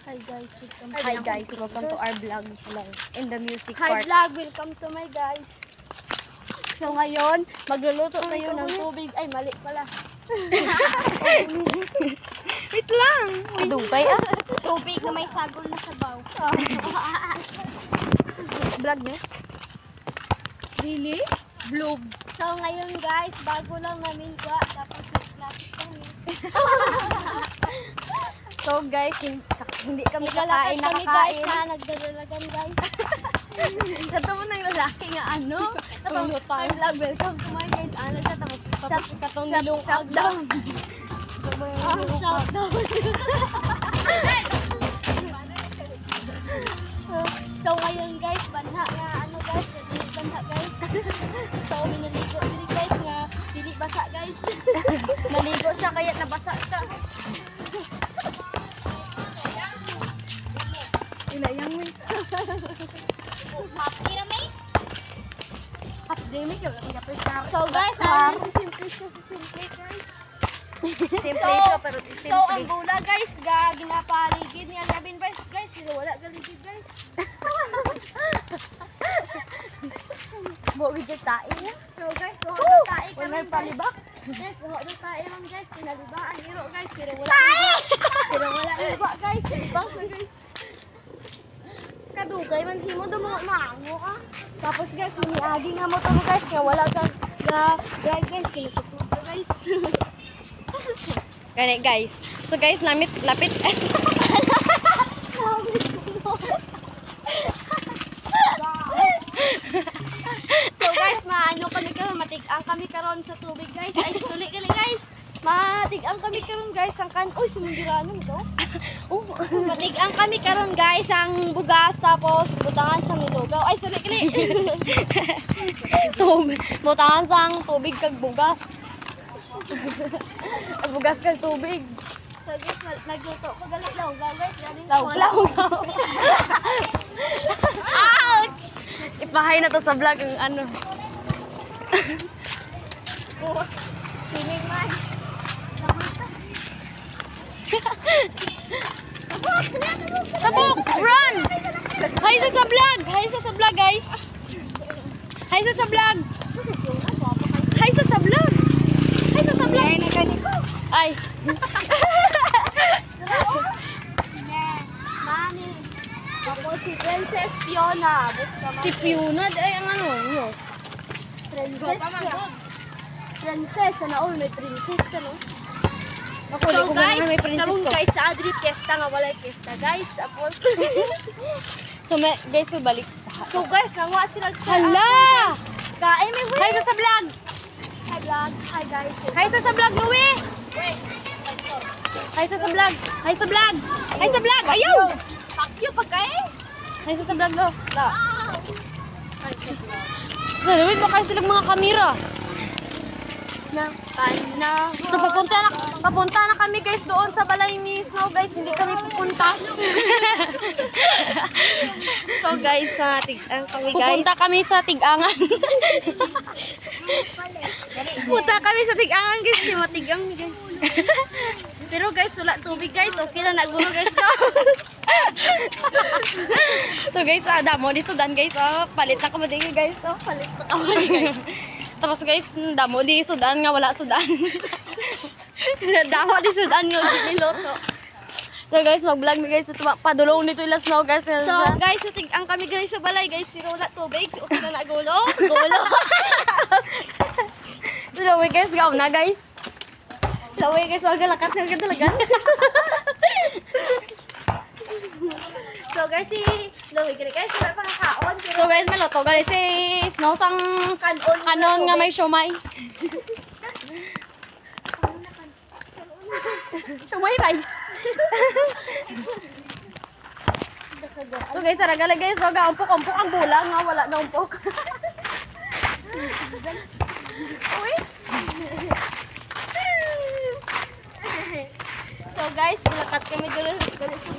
Hi guys, welcome to our vlog in the music Hi part. vlog, welcome to my guys. So ngayon, magluluto tayo ng tubig. Ay, mali pala. Wait lang. Dugay Tubig na may sagol na sabaw. Vlog niyo? Really? Vlog. So ngayon guys, bago lang namin gawa, tapos nag-plastic kami. So guys, hindi kami Naglalakad kakain kami guys nakakain. na nagdadalagan guys. Kato mo ng lalaki nga ano? Katong Hi vlog, welcome to my guys. Ano siya tapos katong nilungag down. Shout down. So ngayon guys, banha nga ano guys, banha guys. So minaligo diri guys nga dili basa guys. Naligo siya kaya nabasa siya. Ilayang mo. Happy na may. Update mo. So guys, ano si simple siya si simple guys. Simple siya pero simple. So ang bula guys, ginapaligid niya labin guys, pero wala galigid guys. Mo widget tae niya. So guys, kuha do tae kami. Wala palibak. Guys, kuha do tae lang guys, pinalibaan iro guys, pero wala iba. Pero wala iba guys, ibang sa guys. Kadugay man si mo dumo maango ka. Tapos guys, miniagi nga mo to guys, kaya wala ka dry guys, kinukupo ka guys. Gani guys. So guys, lapit. So guys, maano kami karon, matig-ang kami karon sa tubig guys. Ay, suli gali guys. Matig-ang kami karon guys ang Uy, sumundirano ito. Oh, Matig-ang kami karon guys ang bugas tapos butangan sa milugaw. Ay, suli gali. tubig. Butangan sang tubig kag bugas. Bugas kag tubig. So guys, nagluto ko gali lawgaw guys. Law. Ouch! Ipahay na to sa vlog ang ano. Sining man. Sabok! Run! Hay sa vlog! Hay sa vlog guys! Hay sa vlog! Hay sa vlog! Hay sa vlog! Ay, nagani ko. Ay! Mami. Tapos si Princess Fiona. Si Fiona, ay ang ano, news. Princess ka. Princess, sana all may princess ka, no? Ako, di ko guys, may princess karong ko. guys, sa Adri Fiesta nga walay fiesta, guys. Tapos, So, guys, may balik. so guys, nanguha sila sa Hala! kain may Hay sa vlog! Hi vlog. Hi guys. Hay sa vlog, Louie! Wait. Hay sa vlog! Hay sa vlog! Hay sa vlog! Ayaw! Pakyo pagkain. Hay sa vlog, lo. Lalawin mo kayo silang mga kamera. Na panahon. So papunta na kami guys doon sa balay ni Snow guys, hindi kami pupunta. So guys, tig-ang kami guys. Pupunta kami sa Tigangan. Punta kami sa Tigangan guys, di matigang guys. Pero guys, wala tubig guys. Okay na nagulo guys ko. So guys, damo di sudan guys. Palit na kamo dingi guys. Palit na kamo guys. Tapos guys, damo di sudan nga wala sudan. Damo di sudan nga niloto. So guys, mag-vlog mi guys. Padulong nito ila Snow guys. So guys, tig-ang kami guys sa balay guys, pero wala tubig. Okay na nagulo. Gulo. So guys, gaw na guys. Laway guys, wag lakat na talaga. So guys, si Laway guys, wala pang kaon. So guys, maluto guys si Snow sang kanon nga may siomay. Siomay rice. So guys, saragala guys, so gaumpok-umpok ang bulang nga wala gaumpok. Uy. So guys, lakat kami dito sa